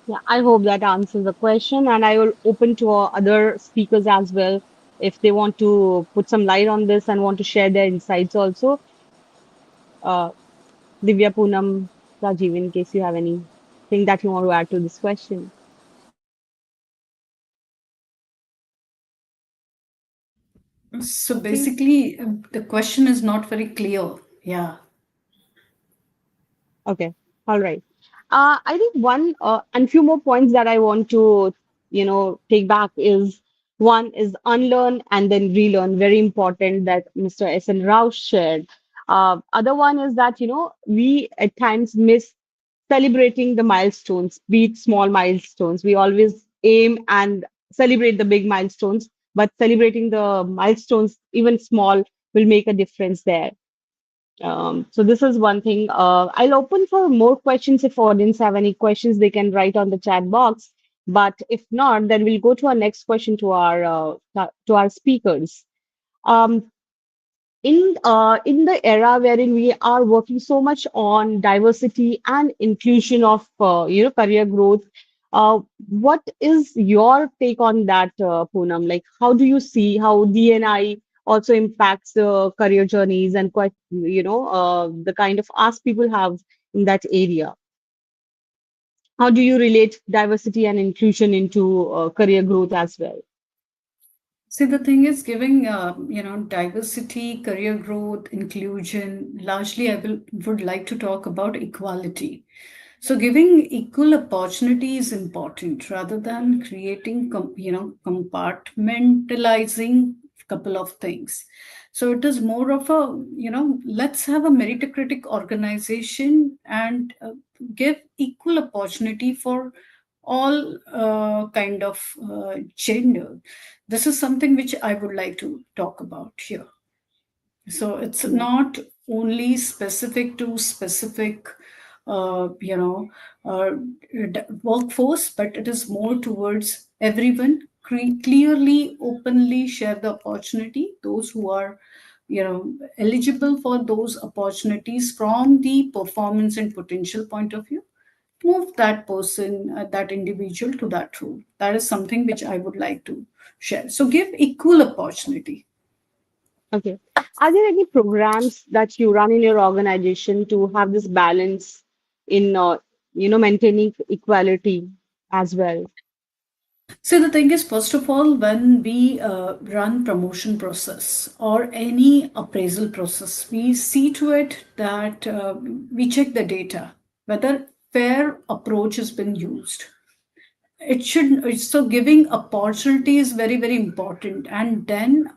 Yeah, I hope that answers the question, and I will open to other speakers as well if they want to put some light on this and want to share their insights also. Divya, Poonam, Rajiv, in case you have anything that you want to add to this question. So basically, the question is not very clear. Yeah. Okay. All right. I think one and few more points that I want to, take back is one is unlearn and then relearn. Very important that Mr. S.N. Rao shared. Other one is that, we at times miss celebrating the milestones, be it small milestones. We always aim and celebrate the big milestones, but celebrating the milestones, even small, will make a difference there. So this is one thing. I'll open for more questions. If audience have any questions, they can write on the chat box. But if not, then we'll go to our next question to our speakers. In the era wherein we are working so much on diversity and inclusion of career growth, what is your take on that, Poonam? Like, how do you see how DNI also impacts career journeys and the kind of ask people have in that area? How do you relate diversity and inclusion into career growth as well? See, the thing is giving, diversity, career growth, inclusion, largely would like to talk about equality. So giving equal opportunity is important rather than creating, compartmentalizing a couple of things. So it is more of a, let's have a meritocratic organization and give equal opportunity for all kind of gender. This is something which I would like to talk about here. So it's not only specific to specific, workforce, but it is more towards everyone. Clearly, openly share the opportunity. Those who are, eligible for those opportunities from the performance and potential point of view, move that person, that individual to that role. That is something which I would like to share. So give equal opportunity. Okay. Are there any programs that you run in your organization to have this balance in, maintaining equality as well? So the thing is, first of all, when we run promotion process or any appraisal process, we see to it that we check the data, whether fair approach has been used. It should, so giving opportunity is very, very important. And then,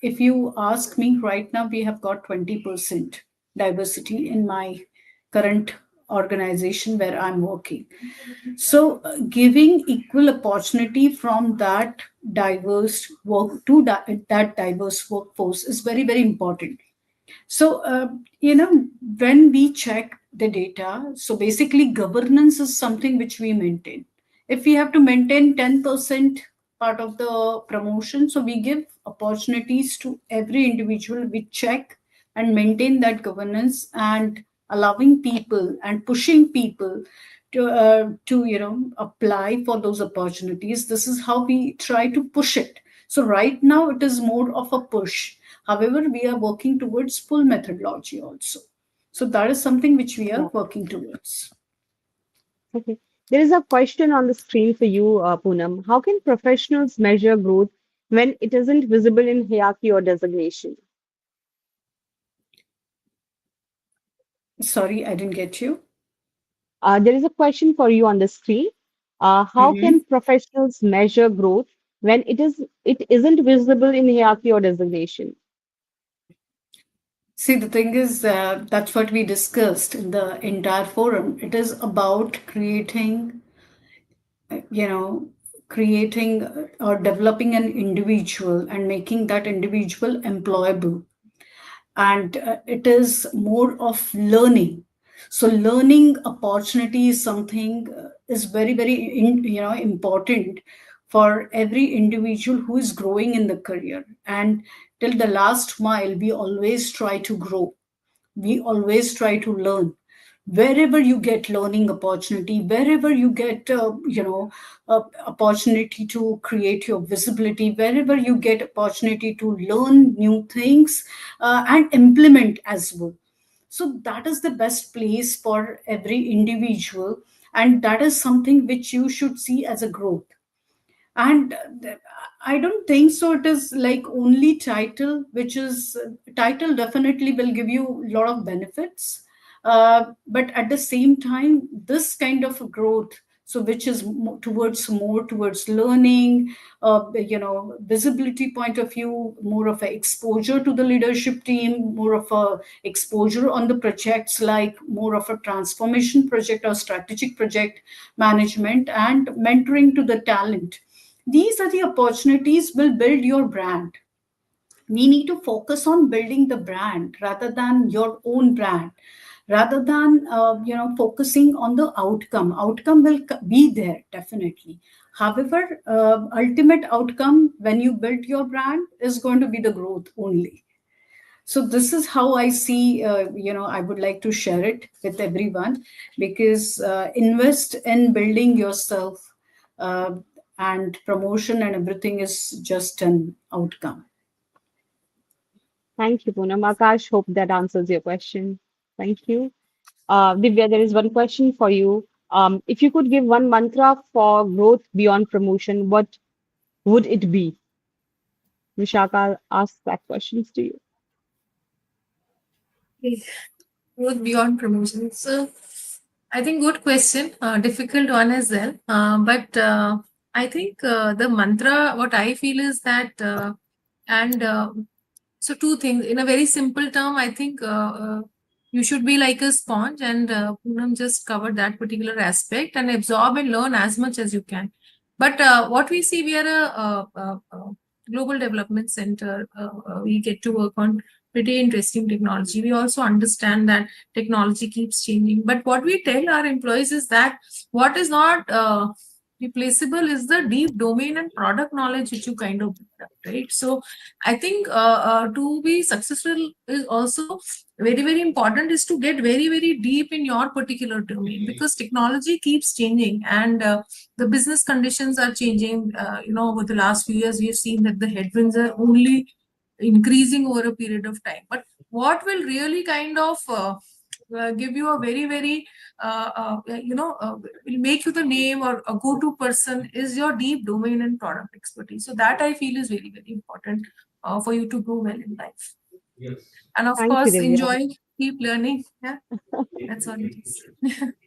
if you ask me right now, we have got 20% diversity in my current organization where I'm working. So giving equal opportunity from that diverse work to that diverse workforce is very, very important. So, when we check the data, so basically governance is something which we maintain. If we have to maintain 10% part of the promotion, so we give opportunities to every individual. We check and maintain that governance and allowing people and pushing people to apply for those opportunities. This is how we try to push it. So right now it is more of a push. However, we are working towards pull methodology also. So that is something which we are working towards. Okay. There is a question on the screen for you, Poonam. How can professionals measure growth when it isn't visible in hierarchy or designation? Sorry, I didn't get you. There is a question for you on the screen. How can professionals measure growth when it isn't visible in hierarchy or designation? See, the thing is, that's what we discussed in the entire forum. It is about creating or developing an individual and making that individual employable. And it is more of learning. So learning opportunity is something is very, very important for every individual who is growing in the career. And till the last mile, we always try to grow. We always try to learn. Wherever you get learning opportunity, wherever you get opportunity to create your visibility, wherever you get opportunity to learn new things and implement as well. So that is the best place for every individual, and that is something which you should see as a growth. And I don't think so it is like only title, which is title definitely will give you a lot of benefits, but at the same time this kind of growth, so which is more towards learning, visibility point of view, more of a exposure to the leadership team, more of a exposure on the projects, like more of a transformation project or strategic project management, and mentoring to the talent. These are the opportunities will build your brand. We need to focus on building the brand rather than your own brand, rather than focusing on the outcome will be there definitely. However, ultimate outcome when you build your brand is going to be the growth only. So this is how I see, I would like to share it with everyone, because invest in building yourself, and promotion and everything is just an outcome. Thank you, Poonam. Akash, hope that answers your question. Thank you. Divya, there is one question for you. If you could give one mantra for growth beyond promotion, what would it be? Vishaka, I'll ask that questions to you. Growth beyond promotion. So I think good question, difficult one as well. But I think the mantra, what I feel is that, so two things in a very simple term. I think you should be like a sponge, and Poonam just covered that particular aspect, and absorb and learn as much as you can. But what we see, we are a global development center. We get to work on pretty interesting technology. We also understand that technology keeps changing. But what we tell our employees is that what is not replaceable is the deep domain and product knowledge which you kind of build up, right? So I think to be successful is also very, very important, is to get very, very deep in your particular domain, because technology keeps changing, and the business conditions are changing. Over the last few years, we have seen that the headwinds are only increasing over a period of time. But what will really kind of give you a very, very will make you the name or a go-to person is your deep domain and product expertise. So that I feel is very, very important for you to go well in life. Yes. And of course, enjoy, keep learning. Yeah, that's all it is.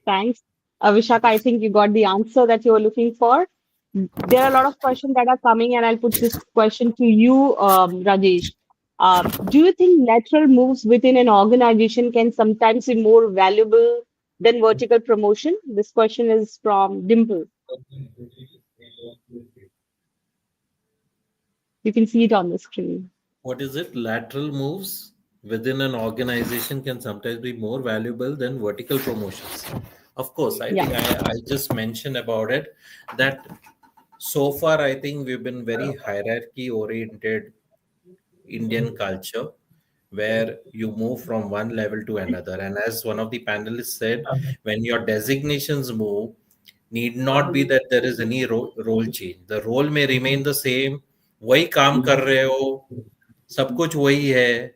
Thanks. Vishaka, I think you got the answer that you were looking for. There are a lot of questions that are coming, and I'll put this question to you, Rajesh. Do you think lateral moves within an organization can sometimes be more valuable than vertical promotion? This question is from Dimple. You can see it on the screen. What is it? Lateral moves within an organization can sometimes be more valuable than vertical promotions. Of course, I Yeah. think I just mentioned about it that so far I think we've been very hierarchy oriented Indian culture where you move from one level to another. And as one of the panelists said, when your designations move, need not be that there is any role change. The role may remain the same. वही काम कर रहे हो, सब कुछ वही है.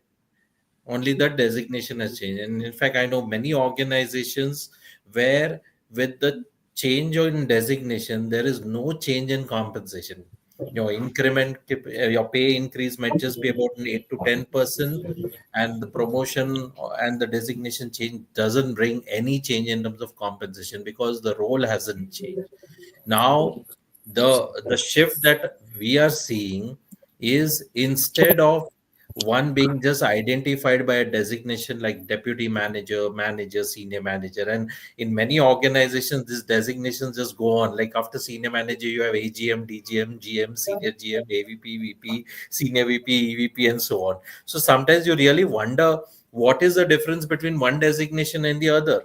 Only the designation has changed. And in fact, I know many organizations where with the change in designation, there is no change in compensation. Your increment, your pay increase might just be about an 8 to 10%, and the promotion and the designation change doesn't bring any change in terms of compensation because the role hasn't changed. Now, the shift that we are seeing is instead of one being just identified by a designation like deputy manager, manager, senior manager, and in many organizations these designations just go on. Like after senior manager you have AGM, DGM, GM, senior GM, AVP, VP, senior VP, EVP, and so on. So sometimes you really wonder what is the difference between one designation and the other.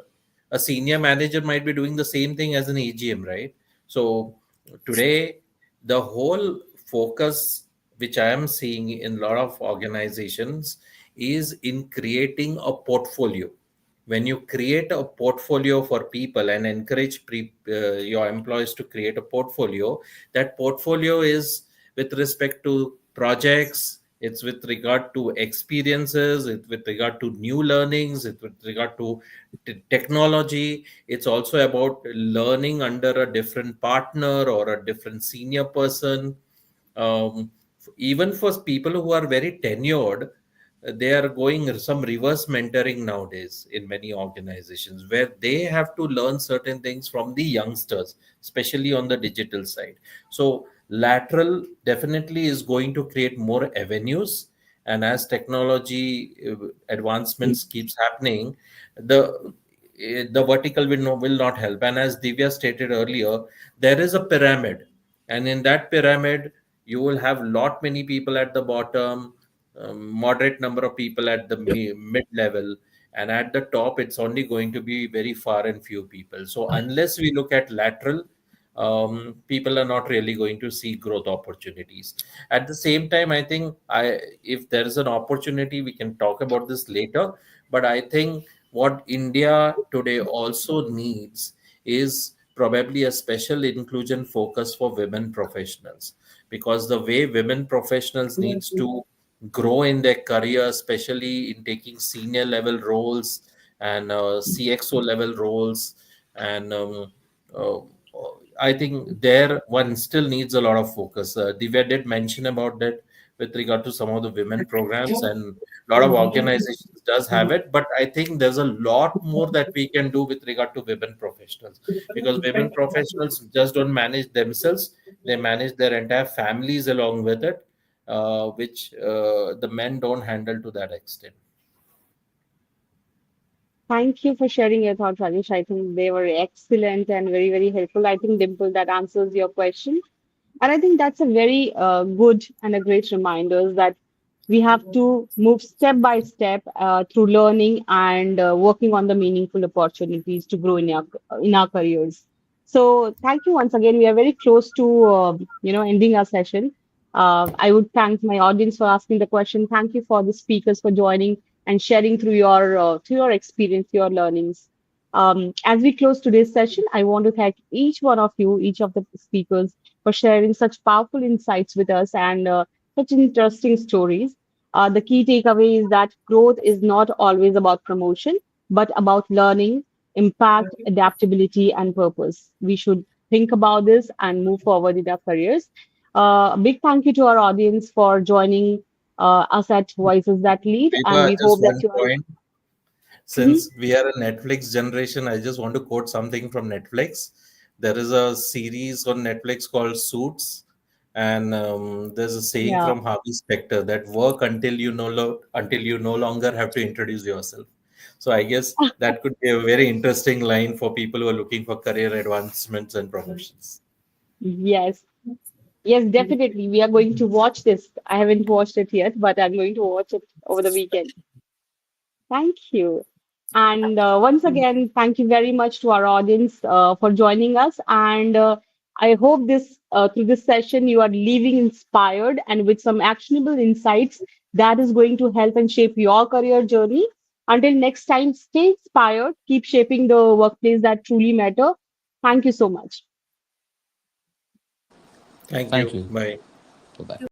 A senior manager might be doing the same thing as an AGM, right? So today the whole focus which I am seeing in a lot of organizations is in creating a portfolio. When you create a portfolio for people and encourage your employees to create a portfolio, that portfolio is with respect to projects, it's with regard to experiences, it's with regard to new learnings, it's with regard to technology. It's also about learning under a different partner or a different senior person. Even for people who are very tenured, they are going some reverse mentoring nowadays in many organizations where they have to learn certain things from the youngsters, especially on the digital side. So lateral definitely is going to create more avenues, and as technology advancements keeps happening, the vertical will not help. And as Divya stated earlier, there is a pyramid, and in that pyramid you will have lot many people at the bottom, moderate number of people at the mid level, and at the top it's only going to be very far and few people. So unless we look at lateral, people are not really going to see growth opportunities. At the same time, I think if there is an opportunity, we can talk about this later, but I think what India today also needs is probably a special inclusion focus for women professionals, because the way women professionals needs to grow in their career, especially in taking senior level roles and CXO level roles, and uh, I think there one still needs a lot of focus. Divya did mention about that with regard to some of the women programs, and a lot of organizations does have it, but I think there's a lot more that we can do with regard to women professionals, because women professionals just don't manage themselves, they manage their entire families along with it, which the men don't handle to that extent. Thank you for sharing your thoughts, Rajesh. I think they were excellent and very, very helpful. I think, Dimple, that answers your question. And I think that's a very good and a great reminder that we have to move step by step through learning and working on the meaningful opportunities to grow in our careers. So thank you once again. We are very close to ending our session. I would thank my audience for asking the question. Thank you for the speakers for joining and sharing through your experience, your learnings. As we close today's session, I want to thank each one of you, each of the speakers, for sharing such powerful insights with us and such interesting stories. The key takeaway is that growth is not always about promotion, but about learning, impact, adaptability, and purpose. We should think about this and move forward in our careers. A big thank you to our audience for joining us at Voices That Lead, and we Just hope that one you are. point. Since we are a Netflix generation, I just want to quote something from Netflix. There is a series on Netflix called Suits, and there's a saying Yeah. from Harvey Specter that work until you no longer have to introduce yourself. So I guess that could be a very interesting line for people who are looking for career advancements and promotions. Yes. Yes, definitely. We are going to watch this. I haven't watched it yet, but I'm going to watch it over the weekend. Thank you. And once again, thank you very much to our audience for joining us. And I hope this through this session you are leaving inspired and with some actionable insights that is going to help and shape your career journey. Until next time, stay inspired, keep shaping the workplace that truly matter. Thank you so much. Thank Thank you. you. Bye. Bye-bye.